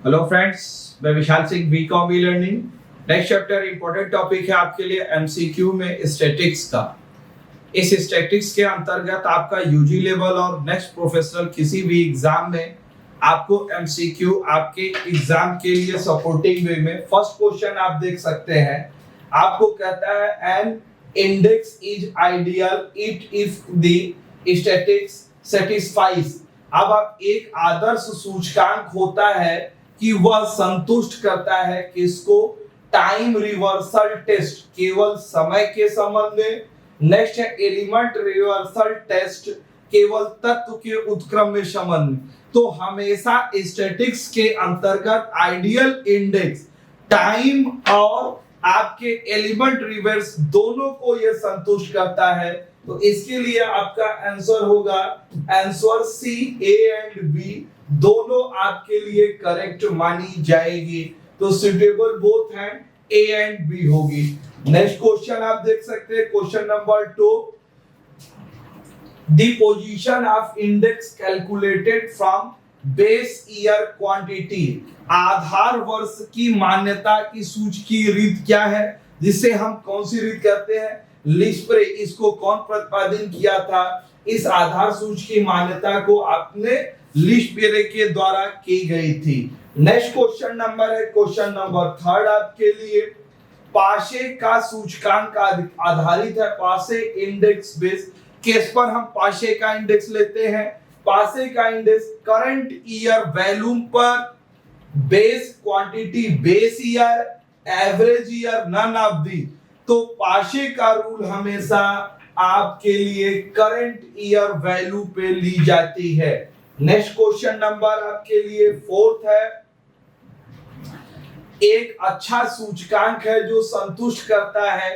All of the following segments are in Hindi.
हेलो फ्रेंड्स, मैं Vishal Singh BCom e learning. Next chapter important topic है आपके लिए एमसीक्यू में स्टैटिक्स का। इस स्टैटिक्स के अंतर्गत आपका यूजी लेवल और नेक्स्ट प्रोफेशनल किसी भी एग्जाम में आपको एमसीक्यू आपके एग्जाम के लिए सपोर्टिंग वे में फर्स्ट क्वेश्चन आप देख सकते हैं। आपको कहता है an index is ideal it if the statics satisfies. अब आप एक आदर्श सूचकांक होता है कि वह संतुष्ट करता है किसको, टाइम रिवर्सल टेस्ट केवल समय के संबंध में। नेक्स्ट है एलिमेंट रिवर्सल टेस्ट केवल तत्व के उत्क्रम में संबंध में। तो हमेशा स्टैटिक्स के अंतर्गत आइडियल इंडेक्स टाइम और आपके एलिमेंट रिवर्स दोनों को यह संतुष्ट करता है। तो इसके लिए आपका आंसर होगा answer C, A and B दोनों आपके लिए करेक्ट मानी जाएगी। तो सुटेबल बोथ हैं, ए एंड बी होगी। नेक्स्ट क्वेश्चन आप देख सकते हैं, question number 2। The position of index calculated from base year quantity. आधार वर्ष की मान्यता की सूची की रीत क्या है, जिसे हम कौन सी रीत कहते हैं, लिस्प्रे। इसको कौन प्रतिपादन किया था, इस आधार सूची की मान्यता को आपने लिस्प्रे के द्वारा की गई थी। नेक्स्ट क्वेश्चन नंबर है क्वेश्चन नंबर 3 आपके लिए। पाशे का सूचकांक आधारित है, पाशे इंडेक्स बेस। किस पर हम पाशे का इंडेक्स लेते हैं, पाशे का इंडेक्स करंट ईयर वैल्यूम पर, base quantity base year, average year, none of the. तो पाशे का रूल हमेशा आपके लिए करंट ईयर वैल्यू पे ली जाती है। नेक्स्ट क्वेश्चन नंबर आपके लिए 4 है। एक अच्छा सूचकांक है जो संतुष्ट करता है,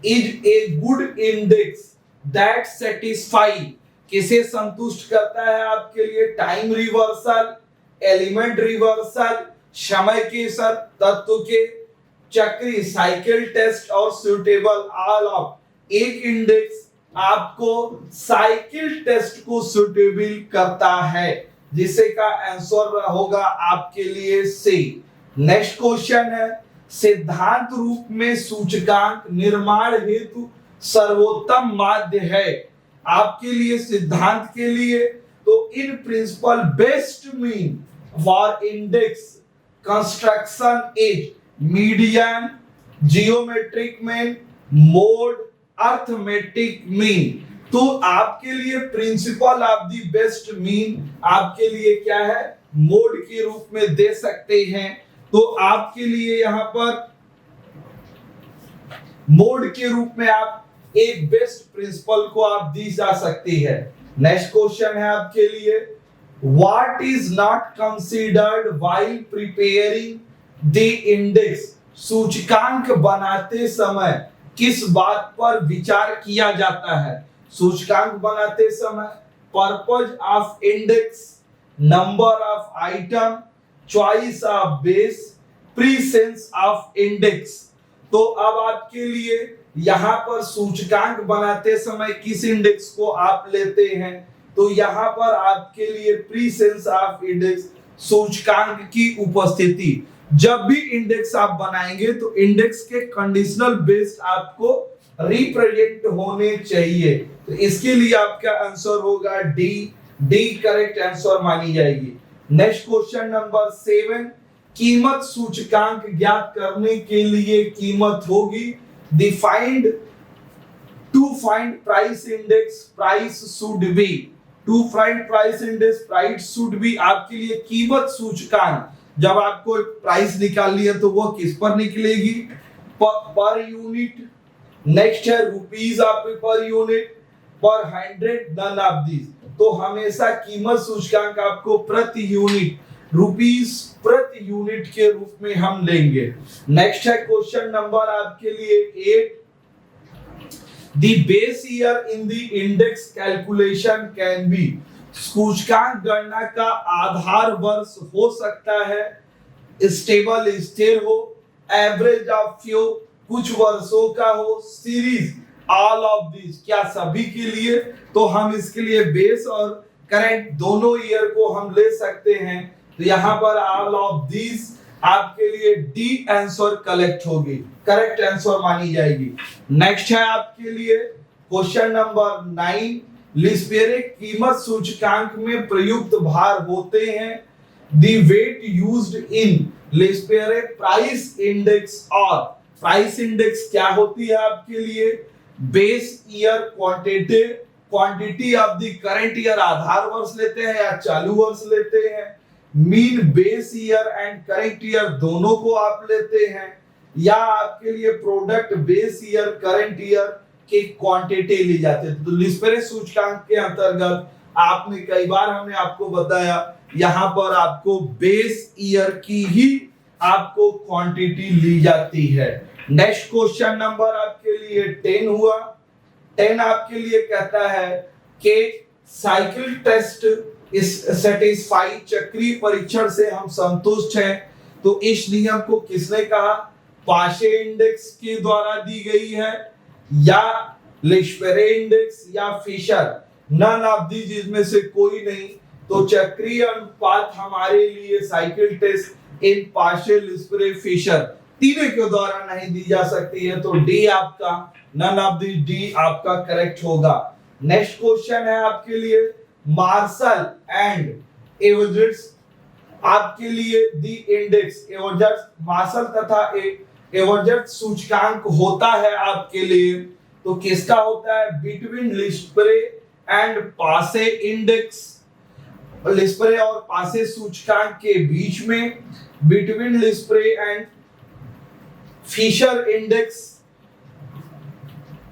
is a good index that satisfy. किसे संतुष्ट करता है आपके लिए, टाइम रिवर्सल, एलिमेंट रिवर्सल, समय के साथ तत्व के चक्री साइकिल टेस्ट और सुटेबल ऑल ऑफ। एक इंडेक्स आपको साइकिल टेस्ट को सुटेबल करता है, जिसे का आंसर होगा आपके लिए सी। नेक्स्ट क्वेश्चन है, सिद्धांत रूप में सूचकांक निर्माण हेतु सर्वोत्तम माध्य है। आपके लिए सिद्धांत के लिए तो in principle best mean for index construction is median, geometric mean, mode, arithmetic mean. तो आपके लिए principle of the best mean आपके लिए क्या है, मोड के रूप में दे सकते हैं। तो आपके लिए यहां पर मोड के रूप में आप एक बेस्ट प्रिंसिपल को आप दी जा सकती है। नेक्स्ट क्वेश्चन है आपके लिए, what is not considered while preparing the index. सूचकांक बनाते समय किस बात पर विचार किया जाता है, सूचकांक बनाते समय, purpose of index, number of item, choice of base, presence of index. तो अब आपके लिए यहां पर सूचकांक बनाते समय किस इंडेक्स को आप लेते हैं, तो यहां पर आपके लिए प्रीसेंस ऑफ इंडेक्स, सूचकांक की उपस्थिति। जब भी इंडेक्स आप बनाएंगे तो इंडेक्स के कंडीशनल बेस्ड आपको रिप्रेजेंट होने चाहिए। तो इसके लिए आपका आंसर होगा डी, डी करेक्ट आंसर मानी जाएगी। नेक्स्ट क्वेश्चन नंबर 7, कीमत सूचकांक ज्ञात करने के लिए कीमत होगी defined to find price index, price should be, to find price index, price should be. आपके लिए कीमत सूचकांक जब आपको प्राइस निकालनी है तो वो किस पर निकलेगी, पर यूनिट। नेक्स्ट है रुपीस आप पर यूनिट, पर 100, नन ऑफ दिस। तो हमेशा कीमत सूचकांक आपको प्रति यूनिट, रुपीस प्रति यूनिट के रूप में हम लेंगे। नेक्स्ट है क्वेश्चन नंबर आपके लिए 8, the base year in the index calculation can be. सूचकांक गणना का आधार वर्ष हो सकता है स्टेबल स्थिर हो, एवरेज ऑफ फ्यू कुछ वर्षों का हो, सीरीज ऑल ऑफ दिस क्या सभी के लिए। तो हम इसके लिए बेस और करंट दोनों ईयर को हम ले सकते हैं। तो यहाँ पर ऑल ऑफ दीज आपके लिए डी आंसर कलेक्ट होगी, करेक्ट आंसर मानी जाएगी। नेक्स्ट है आपके लिए क्वेश्चन नंबर 9, लिस्पेरे कीमत सूचकांक में प्रयुक्त भार होते हैं। The weight used in Laspeyres price index, और प्राइस इंडेक्स क्या होती है आपके लिए? Base year quantity of the current year, आधार वर्ष लेते हैं या चालू वर्ष लेते हैं। Mean base year and current year दोनों को आप लेते हैं, या आपके लिए product base year current year की क्वांटिटी ली जाती है। तो लिस्पेरे सूचकांक के अंतर्गत आपने कई बार हमने आपको बताया, यहां पर आपको बेस ईयर की ही आपको क्वांटिटी ली जाती है। नेक्स्ट क्वेश्चन नंबर आपके लिए 10 हुआ। 10 आपके लिए कहता है कि साइकिल टेस्ट इस सेटिस्फाई, चक्रीय परीक्षण से हम संतुष्ट हैं। तो इस नियम को किसने कहा? पाशे इंडेक्स के द्वारा दी गई है, या लिस्पेरे इंडेक्स, या फिशर। नन ऑफ दीज इसमें से कोई नहीं। तो चक्रीय अनुपात हमारे लिए साइकिल टेस्ट इन पाशे, लिस्पेरे, फिशर तीनों के द्वारा नहीं दी जा सकती है। तो डी आपका, नन ऑफ दी डी आपका करेक्ट होगा। नेक्स्ट क्वेश्चन है आपके लिए मार्शल एंड एवरेज, आपके लिए दी इंडेक्स एवरेज, मार्शल तथा एवरेज सूचकांक होता है आपके लिए। तो किसका होता है? बिटवीन लिस्पेरे एंड पासे इंडेक्स, लिस्पेरे और पासे सूचकांक के बीच में, बिटवीन लिस्पेरे एंड फिशर इंडेक्स,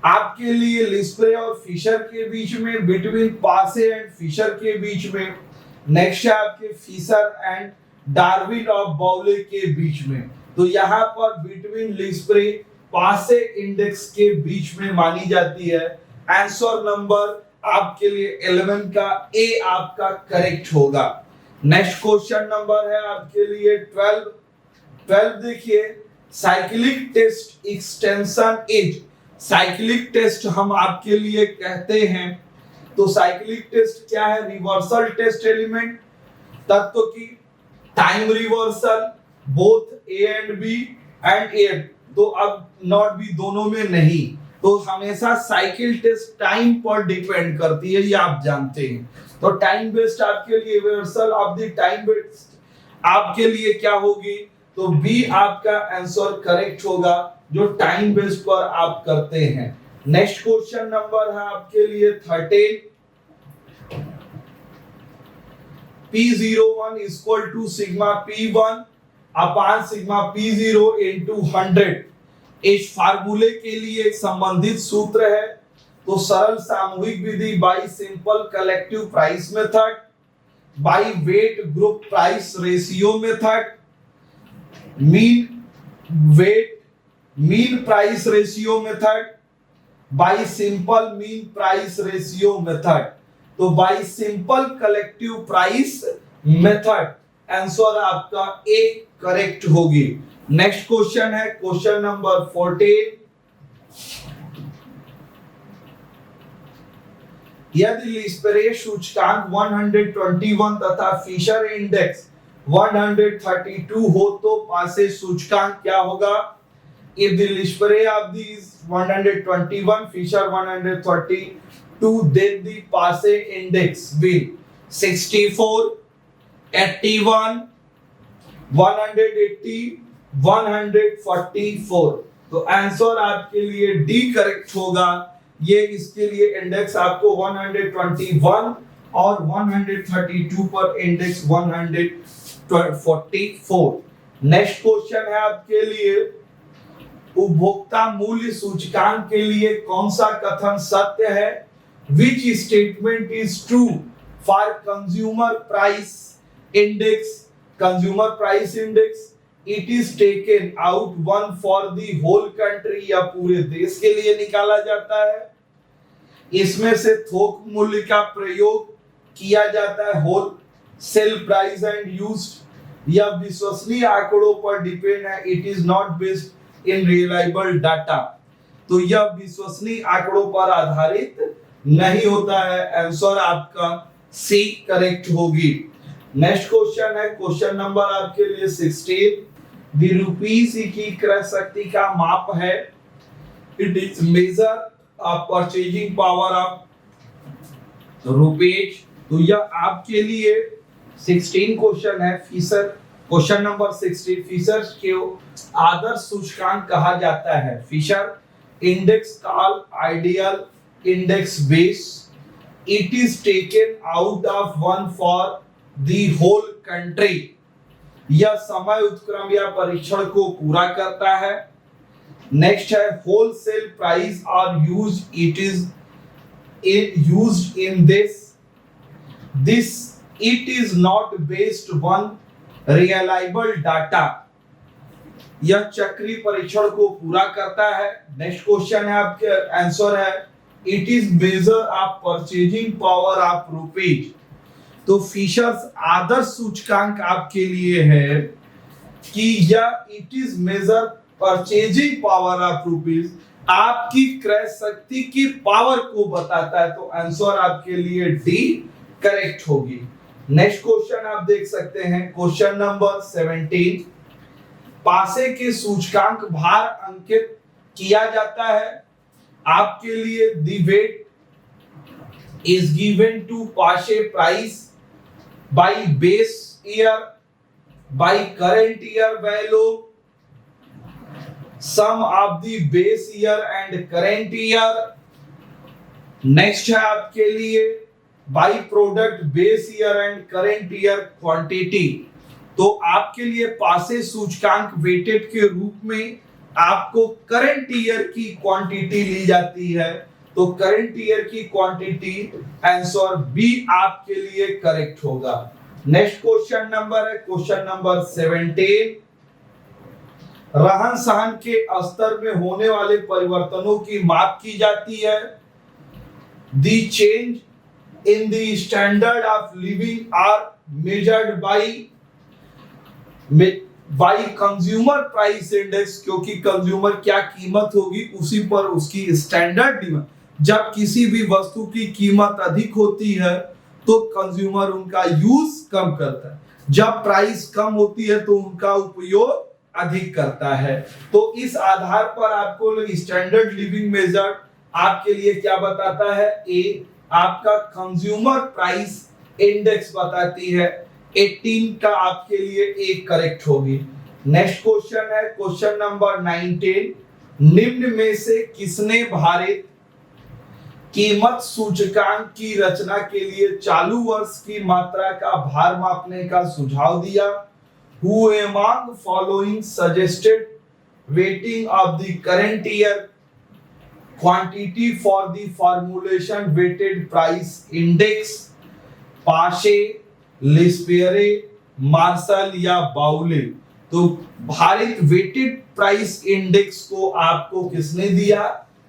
आपके लिए लिस्पेरे और फिशर के बीच में, बिटवीन पासे एंड फिशर के बीच में। नेक्स्ट है आपके फिशर एंड डार्विन ऑफ बाउले के बीच में। तो यहाँ पर बिटवीन लिस्पेरे पासे इंडेक्स के बीच में मानी जाती है। आंसर नंबर आपके लिए 11 का ए आपका करेक्ट होगा। नेक्स्ट क्वेश्चन नंबर है आपके लिए 12 देखिए, cyclic test extension as, cyclic test हम आपके लिए कहते हैं। तो साइक्लिक टेस्ट क्या है? रिवर्सल टेस्ट एलिमेंट तत्व की time reversal both A and B and A, तो अब नॉट बी दोनों में नहीं। तो हमेशा साइकिल टेस्ट टाइम पर डिपेंड करती है, ये आप जानते हैं। तो टाइम बेस्ड आपके लिए reversal of the time based आपके लिए क्या होगी? तो बी आपका आंसर करेक्ट होगा, जो टाइम बेस्ड पर आप करते हैं। नेक्स्ट क्वेश्चन नंबर है आपके लिए 13, P01 equal to sigma P1 upon sigma P0 into 100। इस फार्मूले के लिए एक संबंधित सूत्र है। तो सरल सामूहिक विधि by simple collective price method, by weight group price ratio method, mean price ratio method, by simple mean price ratio method. तो by simple collective price method answer आपका ए करेक्ट होगी। नेक्स्ट क्वेश्चन है क्वेश्चन नंबर 14, यदि लिस्पेरे सूचकांक 121 तथा फिशर इंडेक्स 132 हो तो पासे सूचकांक क्या होगा? If the Lispere of these 121, Fisher 132, then the Passe index will 64, 81, 180, 144। तो आंसर आपके लिए डी करेक्ट होगा। ये इसके लिए इंडेक्स आपको 121 और 132 पर इंडेक्स 144। नेक्स्ट क्वेश्चन है आपके लिए उपभोक्ता मूल्य सूचकांक के लिए कौन सा कथन सत्य है? Which statement is true for consumer price index? Consumer price index it is taken out one for the whole country, या पूरे देश के लिए निकाला जाता है। इसमें से थोक मूल्य का प्रयोग किया जाता है wholesale price and used, या विश्वसनीय आंकड़ों पर डिपेंड है। It is not based in reliable data. तो यह विश्वसनीय आंकड़ों पर आधारित नहीं होता है। आंसर आपका सी करेक्ट होगी। नेक्स्ट क्वेश्चन है क्वेश्चन नंबर आपके लिए 16। द रुपीस की क्रय शक्ति का माप है। It is measure of purchasing power of rupees. तो यह आपके लिए 16 क्वेश्चन है। फिशर क्वेश्चन नंबर 16 फिशर के आदर्श सूचकांक कहा जाता है। Fisher index called ideal index base. It is taken out of one for the whole country। यह समय उत्क्रम या परीक्षण को पूरा करता है। नेक्स्ट है wholesale price are use. It is used in this it is not based on reliable data. यह चक्रीय परीक्षण को पूरा करता है। नेक्स्ट क्वेश्चन है आपके आंसर है it is measure of purchasing power of rupees. तो फिशर्स आदर्श सूचकांक आपके लिए है कि यह it is measure purchasing power of rupees, आपकी क्रय शक्ति की पावर को बताता है। तो आंसर आपके लिए डी करेक्ट होगी। नेक्स्ट क्वेश्चन आप देख सकते हैं क्वेश्चन नंबर 17। पासे के सूचकांक भार अंकित किया जाता है। आपके लिए the weight is given to Pache price by base year, by current year value, sum of the base year and current year। Next है आपके लिए by product base year and current year quantity। तो आपके लिए पासे सूचकांक वेटेड के रूप में आपको करंट ईयर की क्वांटिटी ली जाती है। तो करंट ईयर की क्वांटिटी आंसर बी आपके लिए करेक्ट होगा। नेक्स्ट क्वेश्चन नंबर है क्वेश्चन नंबर 17। रहन सहन के स्तर में होने वाले परिवर्तनों की माप की जाती है। The change in the standard of living are measured by consumer price index. क्योंकि कंज्यूमर क्या कीमत होगी उसी पर उसकी स्टैंडर्ड डिमांड। जब किसी भी वस्तु की कीमत अधिक होती है तो कंज्यूमर उनका यूज कम करता है, जब प्राइस कम होती है तो उनका उपयोग अधिक करता है। तो इस आधार पर आपको स्टैंडर्ड लिविंग मेजर आपके लिए क्या बताता है, ए आपका कंज्यूमर प्राइस इंडेक्स बताती है। 18 का आपके लिए एक करेक्ट होगी। नेक्स्ट क्वेश्चन है क्वेश्चन नंबर 19। निम्न में से किसने भारित कीमत सूचकांक की रचना के लिए चालू वर्ष की मात्रा का भार मापने का सुझाव दिया। Who among following suggested weighting of the current year quantity for the formulation weighted price index? पाशे, लिस्पेरे, मार्शल या बाउले। तो भारित वेटेड प्राइस इंडेक्स को आपको किसने दिया,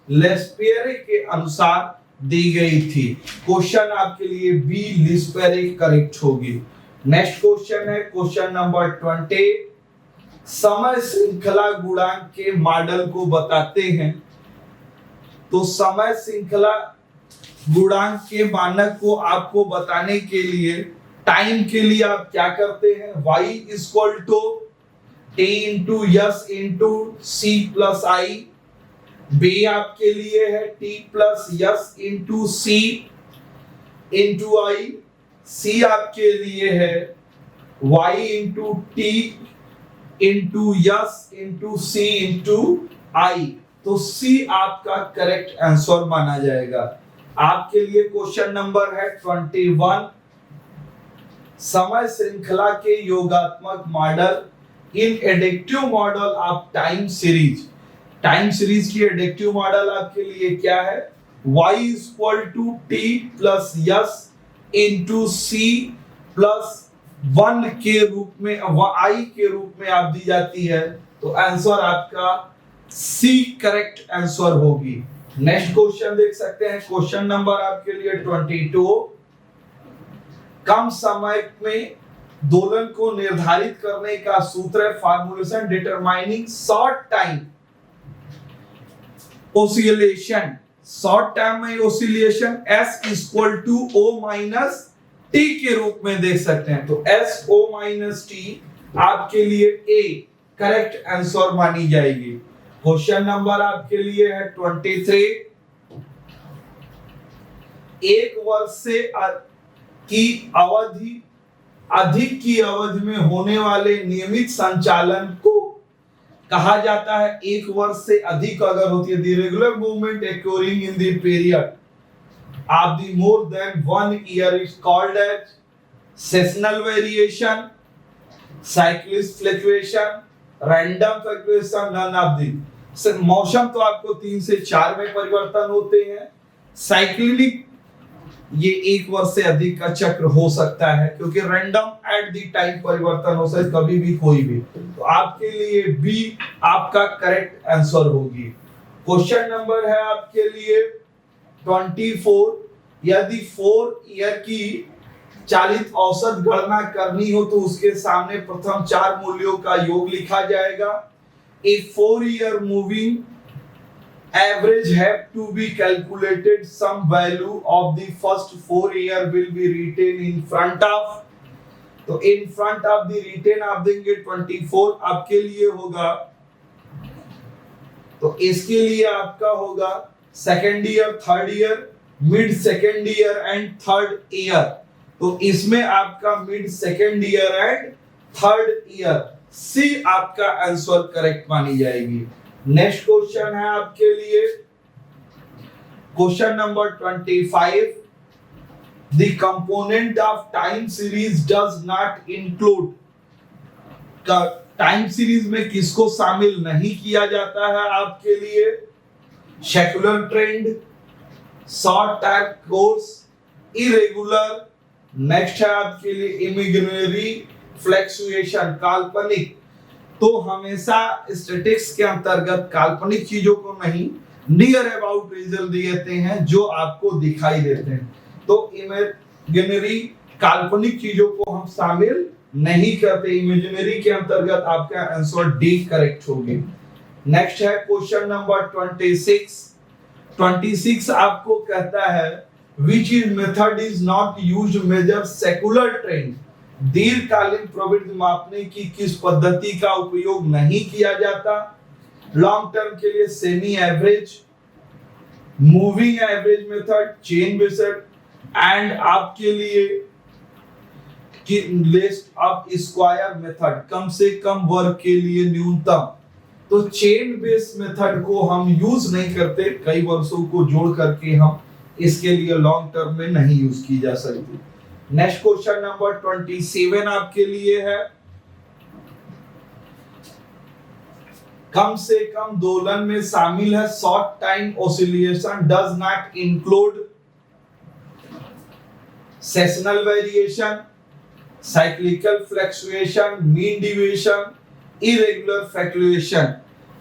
लेस्पेरे के अनुसार दी गई थी। क्वेश्चन आपके लिए बी लिस्पेरे करेक्ट होगी। नेक्स्ट क्वेश्चन है क्वेश्चन नंबर 20। समय श्रृंखला गुणांक के मॉडल को बताते हैं। तो समय श्रृंखला गुणांक के मानक को आपको बताने के लिए टाइम के लिए आप क्या करते हैं, y equal to a into S into C plus I. B आपके लिए है t plus S into C into I. C आपके लिए है y into T into S into C into I. तो सी आपका करेक्ट आंसर माना जाएगा। आपके लिए क्वेश्चन नंबर है 21। समय श्रृंखला के योगात्मक मॉडल इन एडिक्टिव model of time series. Time series की एडिक्टिव मॉडल आपके लिए क्या है, y equal to T plus S into C plus 1 के रूप में i के रूप में आप दी जाती है। तो आंसर आपका सी करेक्ट आंसर होगी। नेक्स्ट क्वेश्चन देख सकते हैं क्वेश्चन नंबर आपके लिए 22। कम समय में दोलन को निर्धारित करने का सूत्र है formulation determining short time oscillation. Short time में oscillation S equal to O minus T के रूप में देख सकते हैं। तो SO माइनस टी आपके लिए ए करेक्ट आंसर मानी जाएगी। क्वेश्चन नंबर आपके लिए है 23। एक वर्ष से की अवधि अधिक की अवधि में होने वाले नियमित संचालन को कहा जाता है। एक वर्ष से अधिक अगर होती है, the regular movement occurring in the period of the more than 1 year is called as seasonal variation, cyclic fluctuation, random fluctuation, none of the। मौसम तो आपको 3 से 4 में परिवर्तन होते हैं। साइक्लिक ये एक वर्ष से अधिक का चक्र हो सकता है, क्योंकि रैंडम एट द टाइम परिवर्तन हो सकता है, कभी भी कोई भी। तो आपके लिए बी आपका करेक्ट आंसर होगी। क्वेश्चन नंबर है आपके लिए 24। यदि 4 ईयर की चालित औसत गणना करनी हो तो उसके सामने प्रथम 4 मूल्यों का योग लिखा जाएगा। ए 4 year moving average have to be calculated, some value of the first 4 year will be written in front of। तो in front of the written आप देंगे 24 आपके लिए होगा। तो इसके लिए आपका होगा second year, third year, mid second year and third year. तो इसमें आपका mid second year and third year, C आपका आंसर करेक्ट मानी जाएगी। नेक्स्ट क्वेश्चन है आपके लिए question number 25। The component of time series does not include. Time series में किसको शामिल नहीं किया जाता है आपके लिए? Secular trend, short time course, irregular. Next है आपके लिए इमेजिनरी फ्लक्चुएशन, काल्पनिक। तो हमेशा स्टैटिक्स के अंतर्गत काल्पनिक चीजों को नहीं, नियर अबाउट रिजल्ट देते हैं जो आपको दिखाई देते हैं। तो इमेजिनरी काल्पनिक चीजों को हम शामिल नहीं करते। इमेजिनरी के अंतर्गत आपका आंसर डी करेक्ट होगी। नेक्स्ट है क्वेश्चन नंबर 26। 26 आपको कहता है which is method is not used to measure secular trend। दीर्घकालीन प्रवृत्ति मापने की किस पद्धति का उपयोग नहीं किया जाता? लॉन्ग टर्म के लिए semi average, moving average method, chain based and आपके लिए कि लिस्ट ऑफ स्क्वायर मेथड, कम से कम वर्ग के लिए न्यूनतम। तो चेन बेस्ड मेथड को हम यूज नहीं करते, कई वर्षों को जोड़ करके हम इसके लिए लॉन्ग टर्म में नहीं यूज की जा सकती। नेक्स्ट क्वेश्चन नंबर 27 आपके लिए है कम से कम दोलन में शामिल है short time oscillation does not include sessional variation, cyclical fluctuation, mean deviation, irregular fluctuation.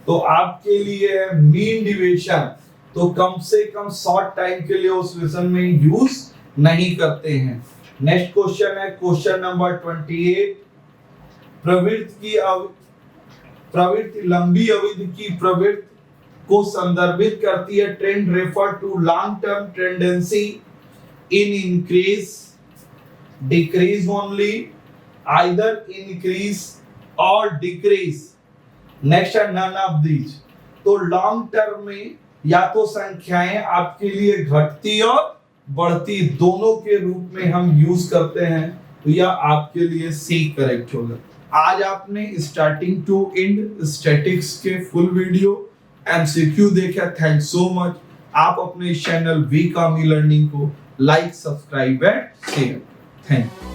तो आपके लिए है मीन डिविएशन। तो कम से कम शॉर्ट टाइम के लिए ऑसिलेशन में यूज नहीं करते हैं। नेक्स्ट क्वेश्चन है क्वेश्चन नंबर 28। प्रवृत्ति लंबी अवधि की प्रवृत्ति को संदर्भित करती है। Trend refer to long term tendency in increase, decrease only, either increase और डिक्रीज। नेक्स्ट है नन ऑफ दीज। तो लॉन्ग टर्म में या तो संख्याएं आपके लिए घटती और बढ़ती दोनों के रूप में हम यूज करते हैं, तो यह आपके लिए सी करेक्ट होगा। आज आपने स्टार्टिंग टू एंड स्टैटिक्स के फुल वीडियो एमसीक्यू देखा। Thank so much. आप अपने चैनल वी कामी लर्निंग को like, subscribe and share. Thank you.